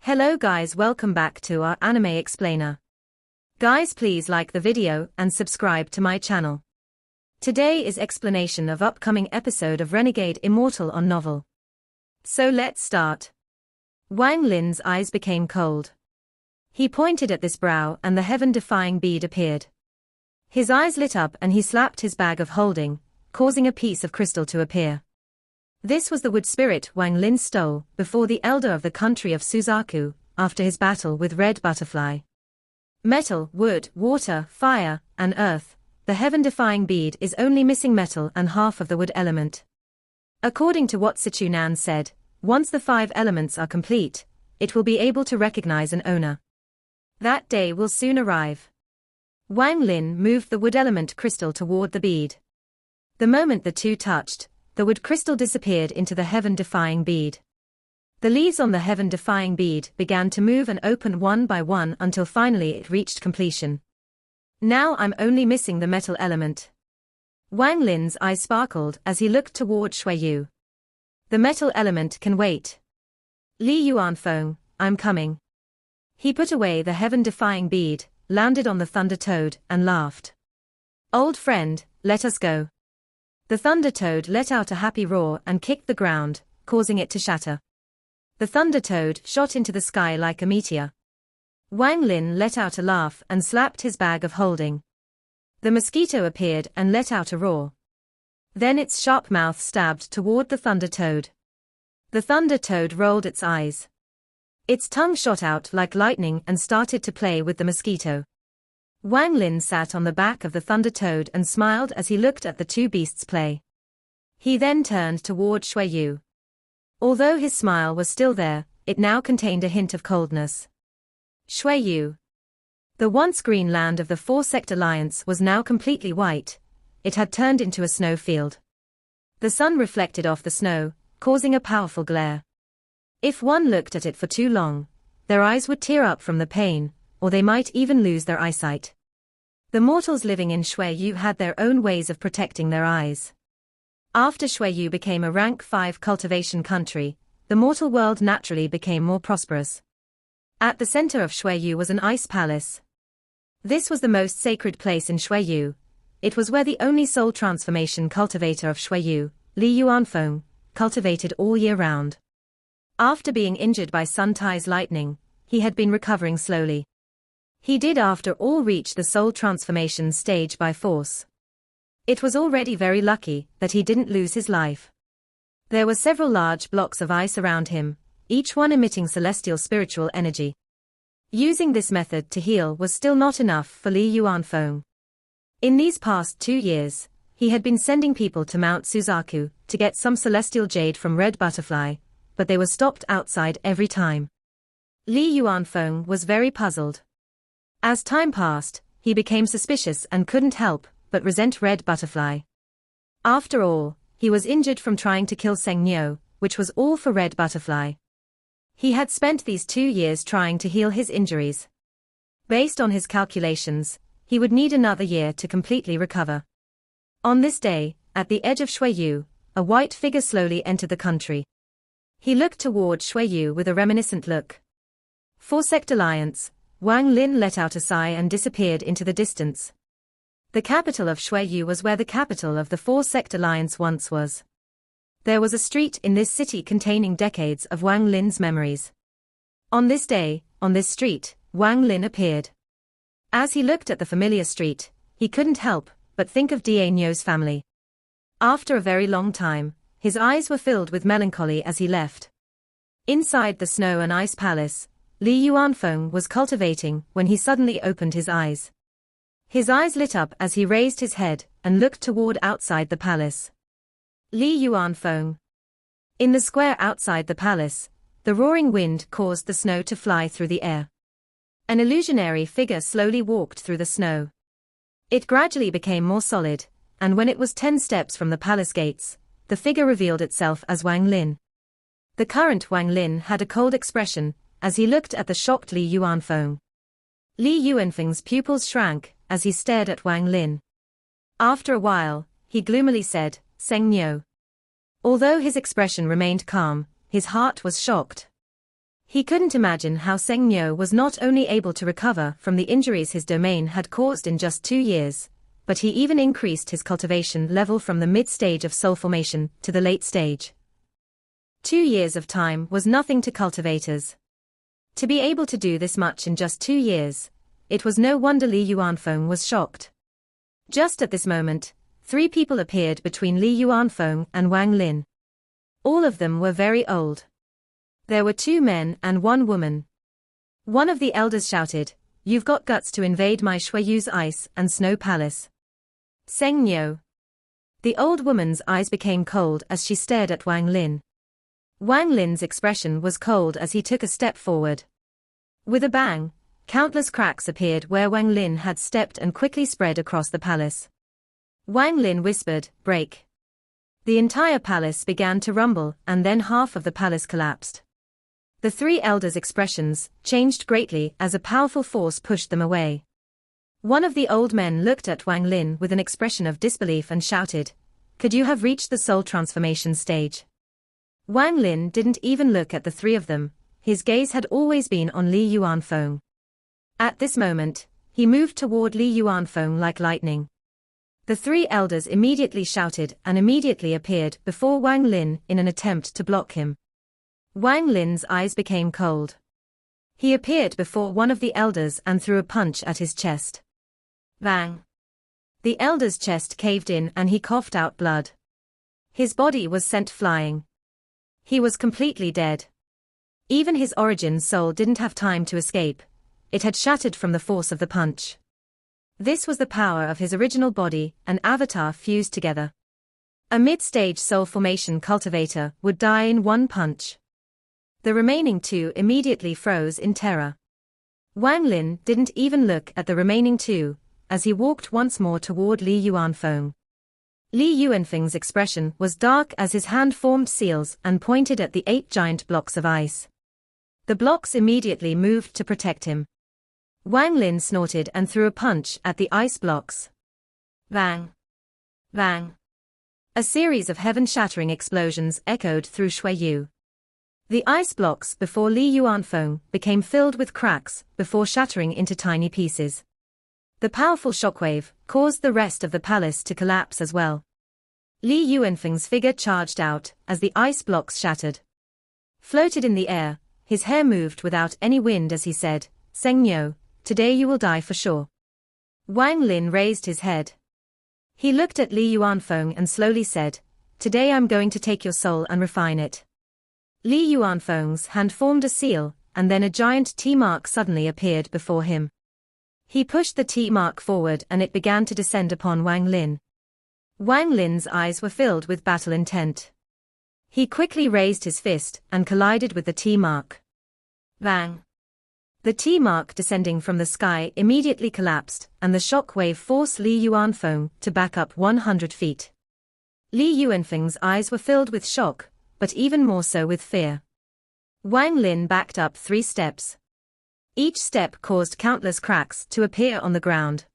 Hello guys, welcome back to our anime explainer. Guys, please like the video and subscribe to my channel. Today is explanation of upcoming episode of Renegade Immortal on novel. So let's start. Wang Lin's eyes became cold. He pointed at this brow and the heaven-defying bead appeared. His eyes lit up and he slapped his bag of holding, causing a piece of crystal to appear. This was the wood spirit Wang Lin stole before the elder of the country of Suzaku, after his battle with Red Butterfly. Metal, wood, water, fire, and earth, the heaven-defying bead is only missing metal and half of the wood element. According to what Sichunan said, once the 5 elements are complete, it will be able to recognize an owner. That day will soon arrive. Wang Lin moved the wood element crystal toward the bead. The moment the two touched, the wood crystal disappeared into the heaven-defying bead. The leaves on the heaven-defying bead began to move and open one by one until finally it reached completion. Now I'm only missing the metal element. Wang Lin's eyes sparkled as he looked toward Shuiyu. The metal element can wait. Li Yuanfeng, I'm coming. He put away the heaven-defying bead, landed on the Thunder Toad, and laughed. Old friend, let us go. The Thunder Toad let out a happy roar and kicked the ground, causing it to shatter. The Thunder Toad shot into the sky like a meteor. Wang Lin let out a laugh and slapped his bag of holding. The mosquito appeared and let out a roar. Then its sharp mouth stabbed toward the Thunder Toad. The Thunder Toad rolled its eyes. Its tongue shot out like lightning and started to play with the mosquito. Wang Lin sat on the back of the Thunder Toad and smiled as he looked at the two beasts play. He then turned toward Shuiyu. Although his smile was still there, it now contained a hint of coldness. Shuiyu. The once green land of the Four-Sect Alliance was now completely white. It had turned into a snow field. The sun reflected off the snow, causing a powerful glare. If one looked at it for too long, their eyes would tear up from the pain, or they might even lose their eyesight. The mortals living in Shuiyu had their own ways of protecting their eyes. After Shuiyu became a rank 5 cultivation country, the mortal world naturally became more prosperous. At the center of Shuiyu was an ice palace. This was the most sacred place in Shuiyu. It was where the only soul transformation cultivator of Shuiyu, Li Yuanfeng, cultivated all year round. After being injured by Sun Tai's lightning, he had been recovering slowly. He did after all reach the soul transformation stage by force. It was already very lucky that he didn't lose his life. There were several large blocks of ice around him, each one emitting celestial spiritual energy. Using this method to heal was still not enough for Li Yuanfeng. In these past 2 years, he had been sending people to Mount Suzaku to get some celestial jade from Red Butterfly, but they were stopped outside every time. Li Yuanfeng was very puzzled. As time passed, he became suspicious and couldn't help but resent Red Butterfly. After all, he was injured from trying to kill Seng Nyo, which was all for Red Butterfly. He had spent these 2 years trying to heal his injuries. Based on his calculations, he would need another year to completely recover. On this day, at the edge of Shuiyu, a white figure slowly entered the country. He looked toward Shuiyu with a reminiscent look. Four-Sect Alliance. Wang Lin let out a sigh and disappeared into the distance. The capital of Shuiyu was where the capital of the Four-Sect Alliance once was. There was a street in this city containing decades of Wang Lin's memories. On this day, on this street, Wang Lin appeared. As he looked at the familiar street, he couldn't help but think of Da Nyo's family. After a very long time, his eyes were filled with melancholy as he left. Inside the snow and ice palace, Li Yuanfeng was cultivating when he suddenly opened his eyes. His eyes lit up as he raised his head and looked toward outside the palace. Li Yuanfeng. In the square outside the palace, the roaring wind caused the snow to fly through the air. An illusionary figure slowly walked through the snow. It gradually became more solid, and when it was 10 steps from the palace gates, the figure revealed itself as Wang Lin. The current Wang Lin had a cold expression as he looked at the shocked Li Yuanfeng. Li Yuanfeng's pupils shrank as he stared at Wang Lin. After a while, he gloomily said, Seng Nyo. Although his expression remained calm, his heart was shocked. He couldn't imagine how Seng Nyo was not only able to recover from the injuries his domain had caused in just 2 years, but he even increased his cultivation level from the mid-stage of soul formation to the late stage. 2 years of time was nothing to cultivators. To be able to do this much in just 2 years, it was no wonder Li Yuanfeng was shocked. Just at this moment, 3 people appeared between Li Yuanfeng and Wang Lin. All of them were very old. There were 2 men and 1 woman. One of the elders shouted, "You've got guts to invade my Shuiyu's ice and snow palace." Seng Nyo. The old woman's eyes became cold as she stared at Wang Lin. Wang Lin's expression was cold as he took a step forward. With a bang, countless cracks appeared where Wang Lin had stepped and quickly spread across the palace. Wang Lin whispered, "Break." The entire palace began to rumble and then half of the palace collapsed. The 3 elders' expressions changed greatly as a powerful force pushed them away. One of the old men looked at Wang Lin with an expression of disbelief and shouted, "Could you have reached the soul transformation stage?" Wang Lin didn't even look at the 3 of them, his gaze had always been on Li Yuanfeng. At this moment, he moved toward Li Yuanfeng like lightning. The 3 elders immediately shouted and immediately appeared before Wang Lin in an attempt to block him. Wang Lin's eyes became cold. He appeared before one of the elders and threw a punch at his chest. Bang! The elder's chest caved in and he coughed out blood. His body was sent flying. He was completely dead. Even his origin soul didn't have time to escape. It had shattered from the force of the punch. This was the power of his original body and avatar fused together. A mid-stage soul formation cultivator would die in 1 punch. The remaining 2 immediately froze in terror. Wang Lin didn't even look at the remaining 2, as he walked once more toward Li Yuanfeng. Li Yuanfeng's expression was dark as his hand formed seals and pointed at the 8 giant blocks of ice. The blocks immediately moved to protect him. Wang Lin snorted and threw a punch at the ice blocks. Bang! Bang! A series of heaven-shattering explosions echoed through Shuiyu. The ice blocks before Li Yuanfeng became filled with cracks before shattering into tiny pieces. The powerful shockwave caused the rest of the palace to collapse as well. Li Yuanfeng's figure charged out as the ice blocks shattered. Floated in the air, his hair moved without any wind as he said, "Seng Nyo, today you will die for sure." Wang Lin raised his head. He looked at Li Yuanfeng and slowly said, "Today I'm going to take your soul and refine it." Li Yuanfeng's hand formed a seal, and then a giant T mark suddenly appeared before him. He pushed the T mark forward and it began to descend upon Wang Lin. Wang Lin's eyes were filled with battle intent. He quickly raised his fist and collided with the T mark. Bang! The T mark descending from the sky immediately collapsed, and the shock wave forced Li Yuanfeng to back up 100 feet. Li Yuanfeng's eyes were filled with shock, but even more so with fear. Wang Lin backed up 3 steps. Each step caused countless cracks to appear on the ground.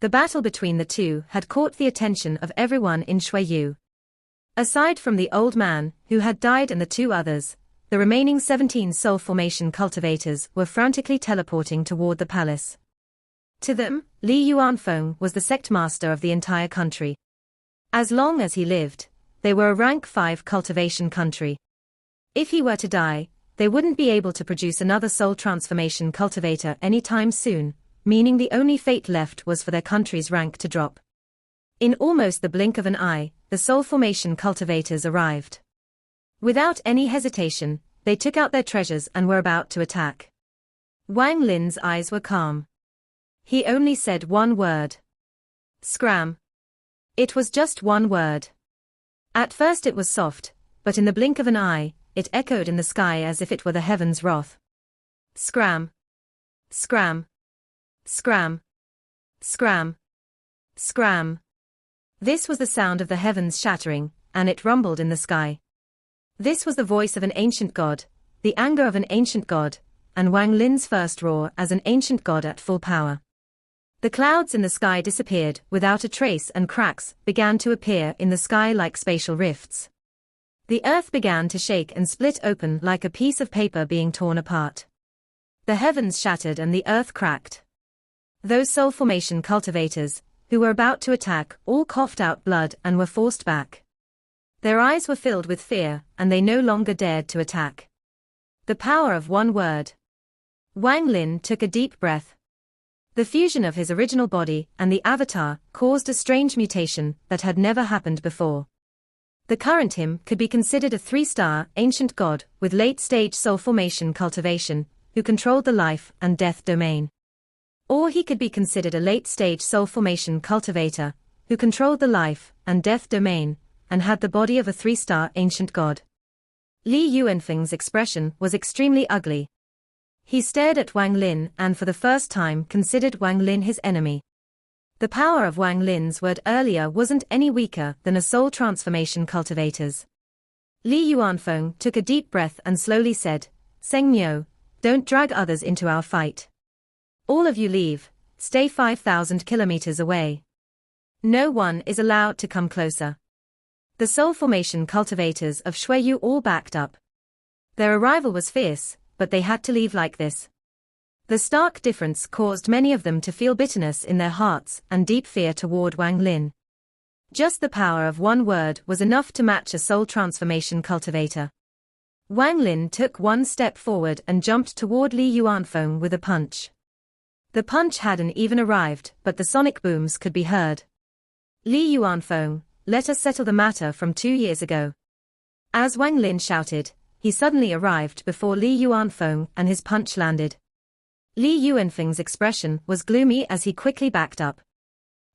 The battle between the 2 had caught the attention of everyone in Shuiyu. Aside from the old man, who had died, and the 2 others, the remaining 17 soul formation cultivators were frantically teleporting toward the palace. To them, Li Yuanfeng was the sect master of the entire country. As long as he lived, they were a rank 5 cultivation country. If he were to die, they wouldn't be able to produce another soul transformation cultivator anytime soon, meaning the only fate left was for their country's rank to drop. In almost the blink of an eye, the soul formation cultivators arrived. Without any hesitation, they took out their treasures and were about to attack. Wang Lin's eyes were calm. He only said 1 word. Scram. It was just 1 word. At first it was soft, but in the blink of an eye, it echoed in the sky as if it were the heavens' wrath. Scram. Scram. Scram. Scram. Scram. This was the sound of the heavens shattering, and it rumbled in the sky. This was the voice of an ancient god, the anger of an ancient god, and Wang Lin's first roar as an ancient god at full power. The clouds in the sky disappeared without a trace and cracks began to appear in the sky like spatial rifts. The earth began to shake and split open like a piece of paper being torn apart. The heavens shattered and the earth cracked. Those soul formation cultivators, who were about to attack, all coughed out blood and were forced back. Their eyes were filled with fear, and they no longer dared to attack. The power of one word. Wang Lin took a deep breath. The fusion of his original body and the avatar caused a strange mutation that had never happened before. The current him could be considered a 3-star ancient god with late-stage soul formation cultivation, who controlled the life and death domain. Or he could be considered a late-stage soul formation cultivator, who controlled the life and death domain, and had the body of a 3-star ancient god. Li Yuanfeng's expression was extremely ugly. He stared at Wang Lin and for the first time considered Wang Lin his enemy. The power of Wang Lin's word earlier wasn't any weaker than a soul transformation cultivator's. Li Yuanfeng took a deep breath and slowly said, "Seng Miao, don't drag others into our fight. All of you leave, stay 5,000 kilometers away. No one is allowed to come closer." The soul formation cultivators of Shuiyu all backed up. Their arrival was fierce, but they had to leave like this. The stark difference caused many of them to feel bitterness in their hearts and deep fear toward Wang Lin. Just the power of one word was enough to match a soul transformation cultivator. Wang Lin took one step forward and jumped toward Li Yuanfeng with a punch. The punch hadn't even arrived, but the sonic booms could be heard. "Li Yuanfeng, let us settle the matter from 2 years ago." As Wang Lin shouted, he suddenly arrived before Li Yuanfeng and his punch landed. Li Yuanfeng's expression was gloomy as he quickly backed up.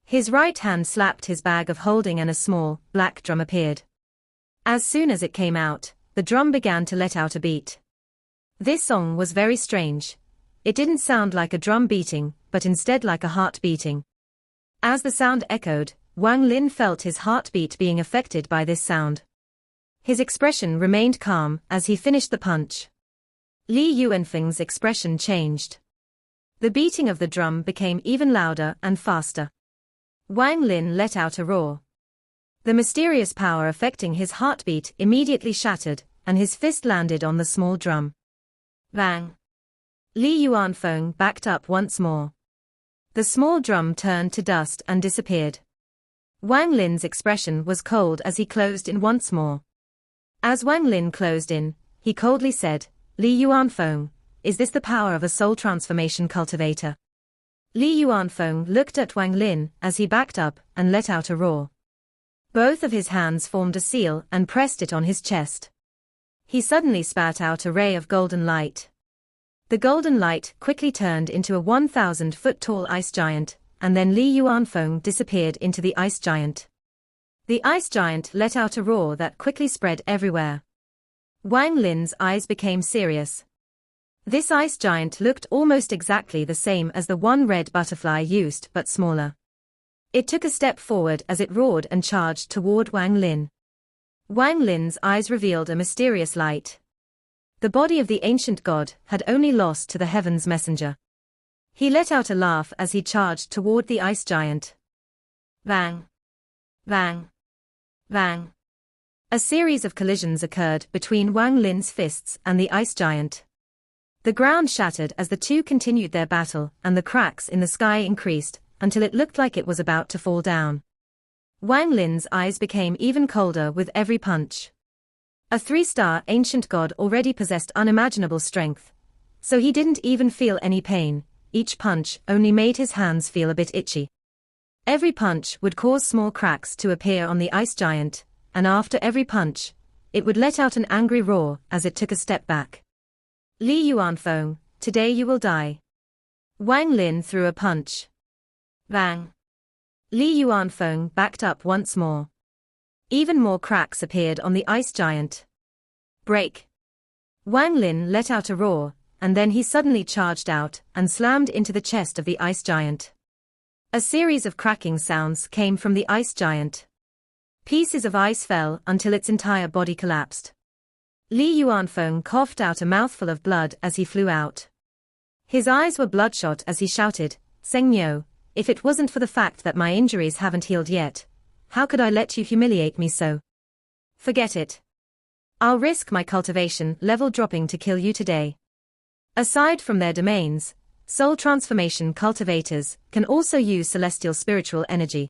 His right hand slapped his bag of holding and a small, black drum appeared. As soon as it came out, the drum began to let out a beat. This song was very strange. It didn't sound like a drum beating, but instead like a heart beating. As the sound echoed, Wang Lin felt his heartbeat being affected by this sound. His expression remained calm as he finished the punch. Li Yuanfeng's expression changed. The beating of the drum became even louder and faster. Wang Lin let out a roar. The mysterious power affecting his heartbeat immediately shattered, and his fist landed on the small drum. Bang! Li Yuanfeng backed up once more. The small drum turned to dust and disappeared. Wang Lin's expression was cold as he closed in once more. As Wang Lin closed in, he coldly said, "Li Yuanfeng, is this the power of a soul transformation cultivator?" Li Yuanfeng looked at Wang Lin as he backed up and let out a roar. Both of his hands formed a seal and pressed it on his chest. He suddenly spat out a ray of golden light. The golden light quickly turned into a 1,000-foot-tall ice giant, and then Li Yuanfeng disappeared into the ice giant. The ice giant let out a roar that quickly spread everywhere. Wang Lin's eyes became serious. This ice giant looked almost exactly the same as the one red butterfly used but smaller. It took a step forward as it roared and charged toward Wang Lin. Wang Lin's eyes revealed a mysterious light. The body of the ancient god had only lost to the heaven's messenger. He let out a laugh as he charged toward the ice giant. Bang! Bang! Bang! A series of collisions occurred between Wang Lin's fists and the ice giant. The ground shattered as the two continued their battle, and the cracks in the sky increased, until it looked like it was about to fall down. Wang Lin's eyes became even colder with every punch. A 3-star ancient god already possessed unimaginable strength, so he didn't even feel any pain. Each punch only made his hands feel a bit itchy. Every punch would cause small cracks to appear on the ice giant, and after every punch, it would let out an angry roar as it took a step back. "Li Yuanfeng, today you will die." Wang Lin threw a punch. Bang! Li Yuanfeng backed up once more. Even more cracks appeared on the ice giant. Break! Wang Lin let out a roar, and then he suddenly charged out and slammed into the chest of the ice giant. A series of cracking sounds came from the ice giant. Pieces of ice fell until its entire body collapsed. Li Yuanfeng coughed out a mouthful of blood as he flew out. His eyes were bloodshot as he shouted, "Seng Miao, if it wasn't for the fact that my injuries haven't healed yet, how could I let you humiliate me so? Forget it." I'll risk my cultivation level dropping to kill you today. Aside from their domains, soul transformation cultivators can also use celestial spiritual energy.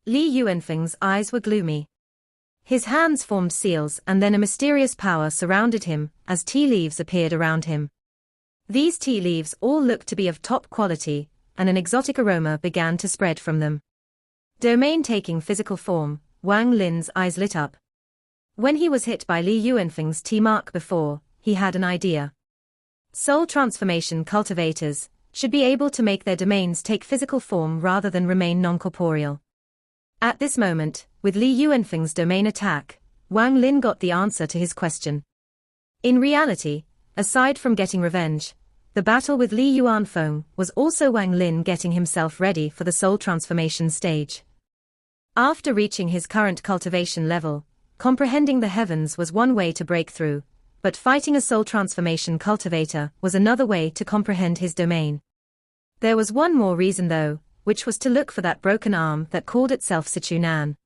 Li Yuanfeng's eyes were gloomy. His hands formed seals and then a mysterious power surrounded him as tea leaves appeared around him. These tea leaves all looked to be of top quality, and an exotic aroma began to spread from them. Domain taking physical form, Wang Lin's eyes lit up. When he was hit by Li Yuanfeng's tea mark before, he had an idea. Soul transformation cultivators should be able to make their domains take physical form rather than remain non-corporeal. At this moment, with Li Yuanfeng's domain attack, Wang Lin got the answer to his question. In reality, aside from getting revenge, the battle with Li Yuanfeng was also Wang Lin getting himself ready for the soul transformation stage. After reaching his current cultivation level, comprehending the heavens was one way to break through, but fighting a soul transformation cultivator was another way to comprehend his domain. There was one more reason though, which was to look for that broken arm that called itself Sichunan.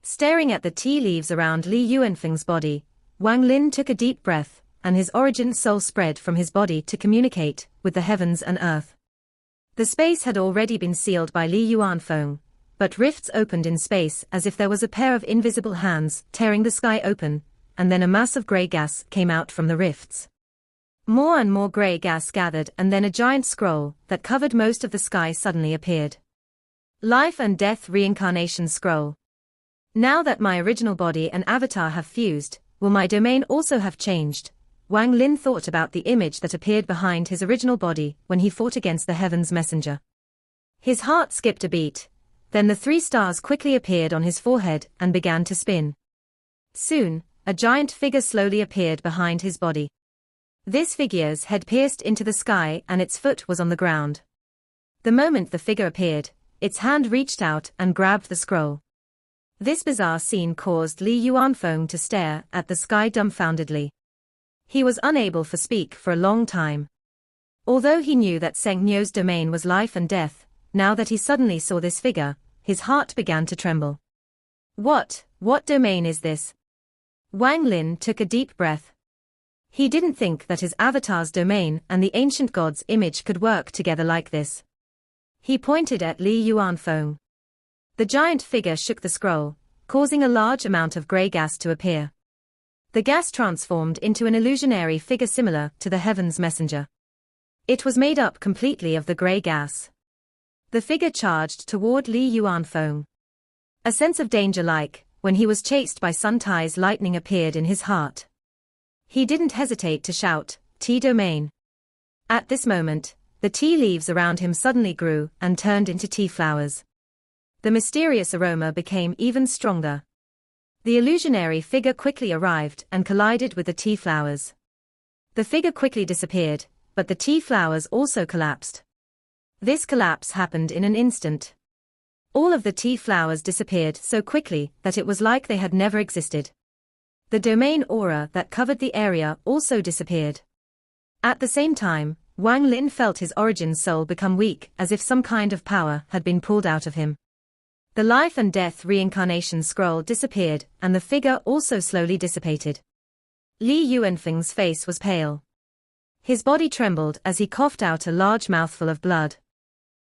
Staring at the tea leaves around Li Yuanfeng's body, Wang Lin took a deep breath, and his origin soul spread from his body to communicate with the heavens and earth. The space had already been sealed by Li Yuanfeng, but rifts opened in space as if there was a pair of invisible hands tearing the sky open, and then a mass of grey gas came out from the rifts. More and more grey gas gathered and then a giant scroll that covered most of the sky suddenly appeared. Life and Death Reincarnation Scroll. Now that my original body and avatar have fused, will my domain also have changed? Wang Lin thought about the image that appeared behind his original body when he fought against the Heaven's Messenger. His heart skipped a beat, then the 3 stars quickly appeared on his forehead and began to spin. Soon, a giant figure slowly appeared behind his body. This figure's head pierced into the sky and its foot was on the ground. The moment the figure appeared, its hand reached out and grabbed the scroll. This bizarre scene caused Li Yuanfeng to stare at the sky dumbfoundedly. He was unable to speak for a long time. Although he knew that Seng Nyo's domain was life and death, now that he suddenly saw this figure, his heart began to tremble. What domain is this? Wang Lin took a deep breath. He didn't think that his avatar's domain and the ancient god's image could work together like this. He pointed at Li Yuanfeng. The giant figure shook the scroll, causing a large amount of grey gas to appear. The gas transformed into an illusionary figure similar to the Heaven's Messenger. It was made up completely of the grey gas. The figure charged toward Li Yuanfeng. A sense of danger like when he was chased by Sun Tai's lightning appeared in his heart. He didn't hesitate to shout, "Tea domain." At this moment, the tea leaves around him suddenly grew and turned into tea flowers. The mysterious aroma became even stronger. The illusionary figure quickly arrived and collided with the tea flowers. The figure quickly disappeared, but the tea flowers also collapsed. This collapse happened in an instant. All of the tea flowers disappeared so quickly that it was like they had never existed. The domain aura that covered the area also disappeared. At the same time, Wang Lin felt his origin soul become weak as if some kind of power had been pulled out of him. The life and death reincarnation scroll disappeared and the figure also slowly dissipated. Li Yuanfeng's face was pale. His body trembled as he coughed out a large mouthful of blood.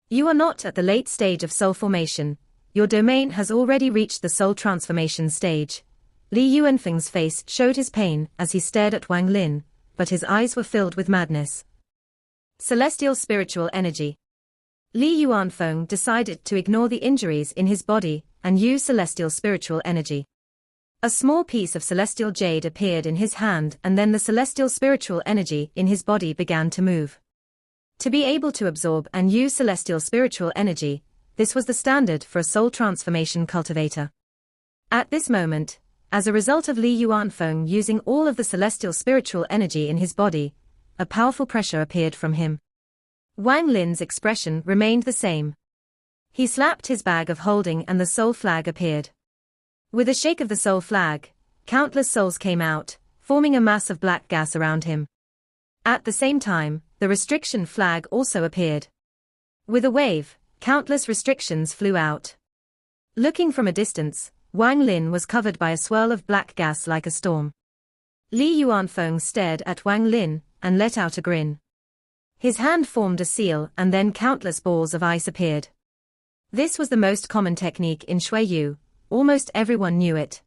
You are not at the late stage of soul formation, your domain has already reached the soul transformation stage. Li Yuanfeng's face showed his pain as he stared at Wang Lin, but his eyes were filled with madness. Celestial spiritual energy. Li Yuanfeng decided to ignore the injuries in his body and use celestial spiritual energy. A small piece of celestial jade appeared in his hand and then the celestial spiritual energy in his body began to move. To be able to absorb and use celestial spiritual energy, this was the standard for a soul transformation cultivator. At this moment, as a result of Li Yuanfeng using all of the celestial spiritual energy in his body, a powerful pressure appeared from him. Wang Lin's expression remained the same. He slapped his bag of holding and the soul flag appeared. With a shake of the soul flag, countless souls came out, forming a mass of black gas around him. At the same time, the restriction flag also appeared. With a wave, countless restrictions flew out. Looking from a distance, Wang Lin was covered by a swirl of black gas like a storm. Li Yuanfeng stared at Wang Lin and let out a grin. His hand formed a seal and then countless balls of ice appeared. This was the most common technique in Xueyu, almost everyone knew it.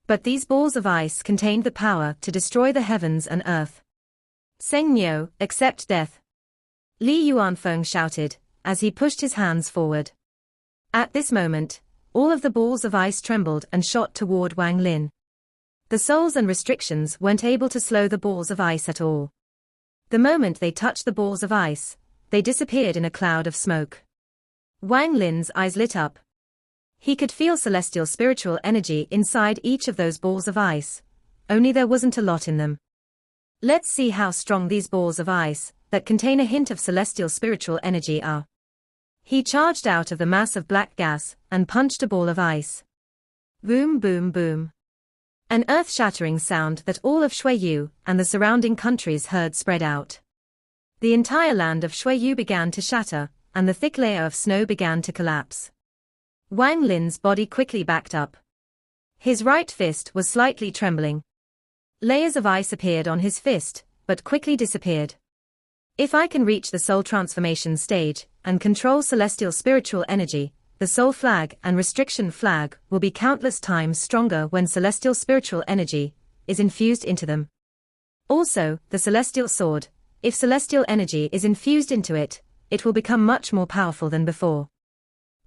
But these balls of ice contained the power to destroy the heavens and earth. Seng Niu, accept death. Li Yuanfeng shouted, as he pushed his hands forward. At this moment, all of the balls of ice trembled and shot toward Wang Lin. The souls and restrictions weren't able to slow the balls of ice at all. The moment they touched the balls of ice, they disappeared in a cloud of smoke. Wang Lin's eyes lit up. He could feel celestial spiritual energy inside each of those balls of ice, only there wasn't a lot in them. Let's see how strong these balls of ice, that contain a hint of celestial spiritual energy are. He charged out of the mass of black gas, and punched a ball of ice. Boom boom boom. An earth-shattering sound that all of Xueyu and the surrounding countries heard spread out. The entire land of Xueyu began to shatter, and the thick layer of snow began to collapse. Wang Lin's body quickly backed up. His right fist was slightly trembling. Layers of ice appeared on his fist, but quickly disappeared. If I can reach the soul transformation stage, and control celestial spiritual energy, the soul flag and restriction flag will be countless times stronger when celestial spiritual energy is infused into them. Also, the celestial sword, if celestial energy is infused into it, it will become much more powerful than before.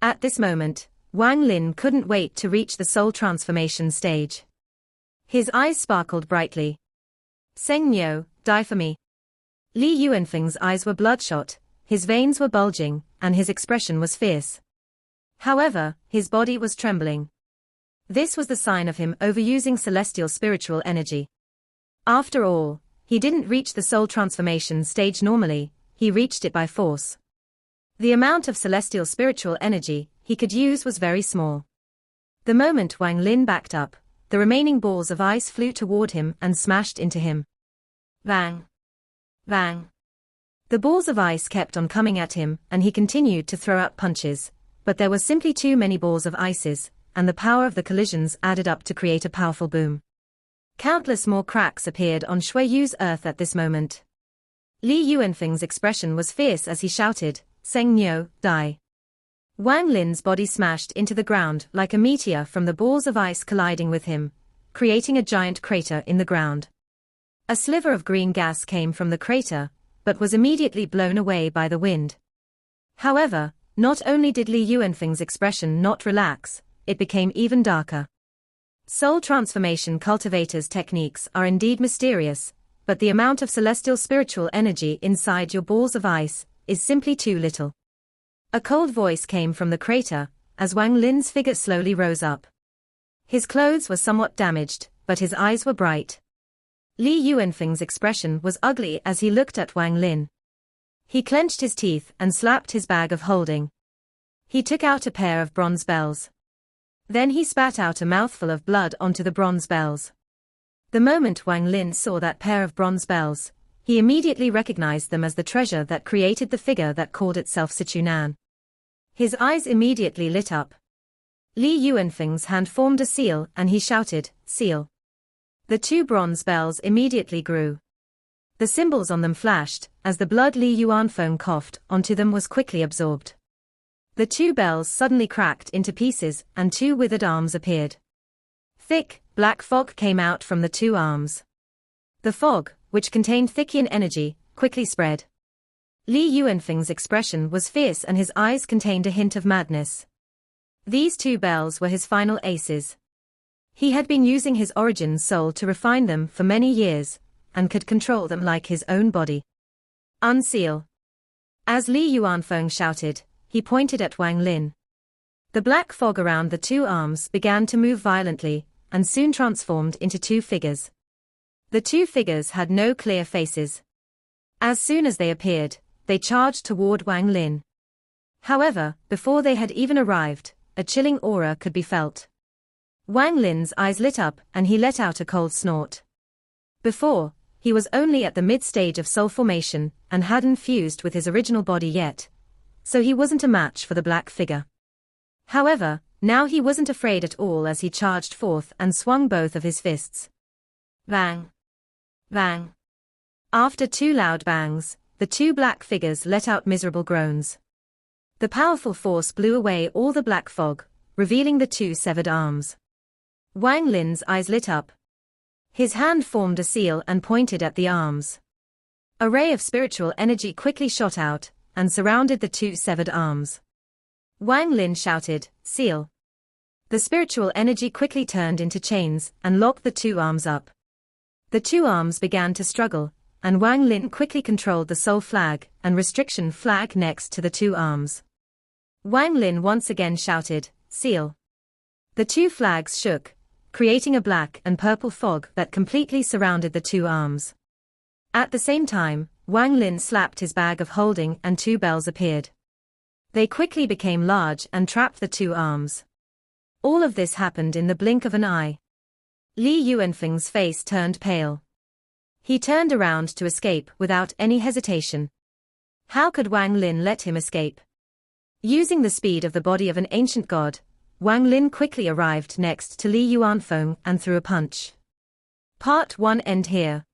At this moment, Wang Lin couldn't wait to reach the soul transformation stage. His eyes sparkled brightly. Seng Niu, die for me. Li Yuanfeng's eyes were bloodshot, his veins were bulging, and his expression was fierce. However, his body was trembling. This was the sign of him overusing celestial spiritual energy. After all, he didn't reach the soul transformation stage normally, he reached it by force. The amount of celestial spiritual energy he could use was very small. The moment Wang Lin backed up, the remaining balls of ice flew toward him and smashed into him. Bang! Bang! The balls of ice kept on coming at him, and he continued to throw out punches. But there were simply too many balls of ices, and the power of the collisions added up to create a powerful boom. Countless more cracks appeared on Xueyu's earth at this moment. Li Yuanfeng's expression was fierce as he shouted, Seng Niu, die. Wang Lin's body smashed into the ground like a meteor from the balls of ice colliding with him, creating a giant crater in the ground. A sliver of green gas came from the crater, but was immediately blown away by the wind. However, not only did Li Yuanfeng's expression not relax, it became even darker. Soul transformation cultivators' techniques are indeed mysterious, but the amount of celestial spiritual energy inside your balls of ice is simply too little. A cold voice came from the crater, as Wang Lin's figure slowly rose up. His clothes were somewhat damaged, but his eyes were bright. Li Yuanfeng's expression was ugly as he looked at Wang Lin. He clenched his teeth and slapped his bag of holding. He took out a pair of bronze bells. Then he spat out a mouthful of blood onto the bronze bells. The moment Wang Lin saw that pair of bronze bells, he immediately recognized them as the treasure that created the figure that called itself Sichunan. His eyes immediately lit up. Li Yuanfeng's hand formed a seal and he shouted, seal. The two bronze bells immediately grew. The symbols on them flashed, as the blood Li Yuanfeng coughed onto them was quickly absorbed. The two bells suddenly cracked into pieces and two withered arms appeared. Thick, black fog came out from the two arms. The fog, which contained Thickian energy, quickly spread. Li Yuanfeng's expression was fierce and his eyes contained a hint of madness. These two bells were his final aces. He had been using his origin soul to refine them for many years, and could control them like his own body. Unseal. As Li Yuanfeng shouted, he pointed at Wang Lin. The black fog around the two arms began to move violently, and soon transformed into two figures. The two figures had no clear faces. As soon as they appeared, they charged toward Wang Lin. However, before they had even arrived, a chilling aura could be felt. Wang Lin's eyes lit up and he let out a cold snort. Before, he was only at the mid-stage of soul formation and hadn't fused with his original body yet, so he wasn't a match for the black figure. However, now he wasn't afraid at all as he charged forth and swung both of his fists. Bang! Bang! After two loud bangs, the two black figures let out miserable groans. The powerful force blew away all the black fog, revealing the two severed arms. Wang Lin's eyes lit up. His hand formed a seal and pointed at the arms. A ray of spiritual energy quickly shot out and surrounded the two severed arms. Wang Lin shouted, "Seal." The spiritual energy quickly turned into chains and locked the two arms up. The two arms began to struggle, and Wang Lin quickly controlled the soul flag and restriction flag next to the two arms. Wang Lin once again shouted, "Seal." The two flags shook, creating a black and purple fog that completely surrounded the two arms. At the same time, Wang Lin slapped his bag of holding and two bells appeared. They quickly became large and trapped the two arms. All of this happened in the blink of an eye. Li Yuanfeng's face turned pale. He turned around to escape without any hesitation. How could Wang Lin let him escape? Using the speed of the body of an ancient god, Wang Lin quickly arrived next to Li Yuanfeng and threw a punch. Part 1 end here.